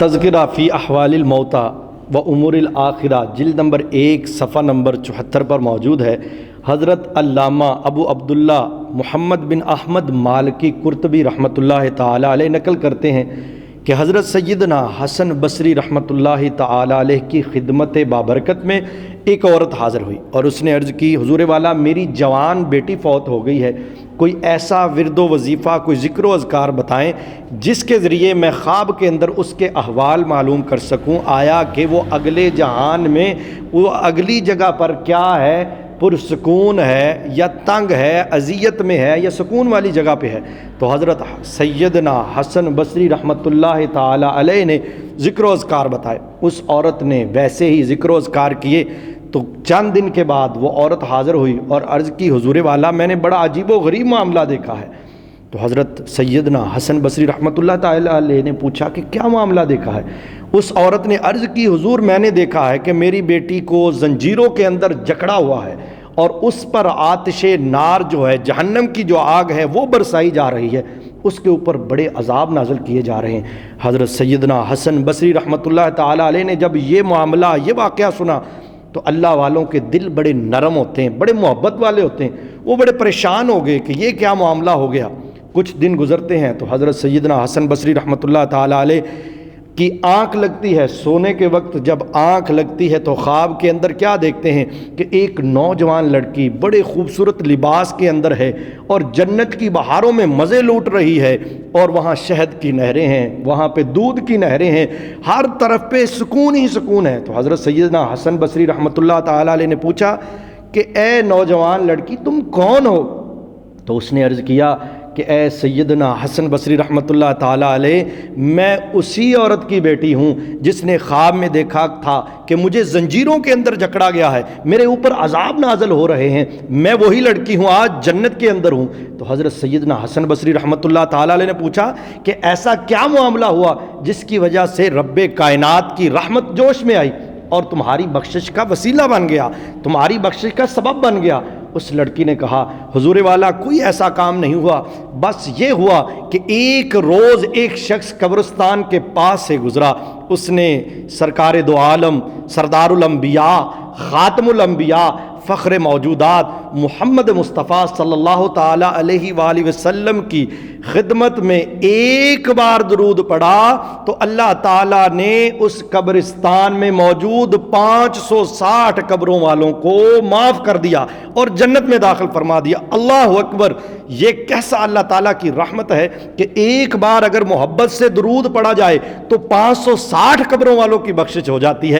تذکرہ فی احوال الموتى و امور الآخرہ جلد نمبر 1 صفحہ نمبر 74 پر موجود ہے۔ حضرت علامہ ابو عبداللہ محمد بن احمد مالکی قرطبی رحمۃ اللہ تعالی علیہ نقل کرتے ہیں کہ حضرت سیدنا حسن بصری رحمۃ اللہ تعالی علیہ کی خدمت بابرکت میں ایک عورت حاضر ہوئی اور اس نے عرض کی، حضور والا میری جوان بیٹی فوت ہو گئی ہے، کوئی ایسا ورد و وظیفہ، کوئی ذکر و اذکار بتائیں جس کے ذریعے میں خواب کے اندر اس کے احوال معلوم کر سکوں، آیا کہ وہ اگلے جہان میں وہ اگلی جگہ پر کیا ہے، پرسکون ہے یا تنگ ہے، اذیت میں ہے یا سکون والی جگہ پہ ہے۔ تو حضرت سیدنا حسن بصری رحمۃ اللہ تعالی علیہ نے ذکر و اذکار بتائے۔ اس عورت نے ویسے ہی ذکر و اذکار کیے تو چند دن کے بعد وہ عورت حاضر ہوئی اور عرض کی، حضور والا میں نے بڑا عجیب و غریب معاملہ دیکھا ہے۔ تو حضرت سیدنا حسن بصری رحمۃ اللہ تعالی علیہ نے پوچھا کہ کیا معاملہ دیکھا ہے؟ اس عورت نے عرض کی، حضور میں نے دیکھا ہے کہ میری بیٹی کو زنجیروں کے اندر جکڑا ہوا ہے اور اس پر آتش نار جو ہے، جہنم کی جو آگ ہے وہ برسائی جا رہی ہے، اس کے اوپر بڑے عذاب نازل کیے جا رہے ہیں۔ حضرت سیدنا حسن بصری رحمۃ اللہ تعالی علیہ نے جب یہ معاملہ، یہ واقعہ سنا تو اللہ والوں کے دل بڑے نرم ہوتے ہیں، بڑے محبت والے ہوتے ہیں، وہ بڑے پریشان ہو گئے کہ یہ کیا معاملہ ہو گیا۔ کچھ دن گزرتے ہیں تو حضرت سیدنا حسن بصری رحمۃ اللہ تعالی علیہ کی آنکھ لگتی ہے، سونے کے وقت جب آنکھ لگتی ہے تو خواب کے اندر کیا دیکھتے ہیں کہ ایک نوجوان لڑکی بڑے خوبصورت لباس کے اندر ہے اور جنت کی بہاروں میں مزے لوٹ رہی ہے، اور وہاں شہد کی نہریں ہیں، وہاں پہ دودھ کی نہریں ہیں، ہر طرف پہ سکون ہی سکون ہے۔ تو حضرت سیدنا حسن بصری رحمۃ اللہ تعالی علیہ نے پوچھا کہ اے نوجوان لڑکی تم کون ہو؟ تو اس نے عرض کیا کہ اے سیدنا حسن بصری رحمۃ اللہ تعالی علیہ، میں اسی عورت کی بیٹی ہوں جس نے خواب میں دیکھا تھا کہ مجھے زنجیروں کے اندر جکڑا گیا ہے، میرے اوپر عذاب نازل ہو رہے ہیں، میں وہی لڑکی ہوں، آج جنت کے اندر ہوں۔ تو حضرت سیدنا حسن بصری رحمۃ اللہ تعالی علیہ نے پوچھا کہ ایسا کیا معاملہ ہوا جس کی وجہ سے رب کائنات کی رحمت جوش میں آئی اور تمہاری بخشش کا وسیلہ بن گیا، تمہاری بخشش کا سبب بن گیا؟ اس لڑکی نے کہا، حضور والا کوئی ایسا کام نہیں ہوا، بس یہ ہوا کہ ایک روز ایک شخص قبرستان کے پاس سے گزرا، اس نے سرکار دو عالم، سردار الانبیاء، خاتم الانبیاء، فخر موجودات محمد مصطفیٰ صلی اللہ تعالی علیہ وآلہ وسلم کی خدمت میں ایک بار درود پڑھا تو اللہ تعالیٰ نے اس قبرستان میں موجود 560 قبروں والوں کو معاف کر دیا اور جنت میں داخل فرما دیا۔ اللہ اکبر! یہ کیسا اللہ تعالیٰ کی رحمت ہے کہ ایک بار اگر محبت سے درود پڑھا جائے تو 560 قبروں والوں کی بخشش ہو جاتی ہے۔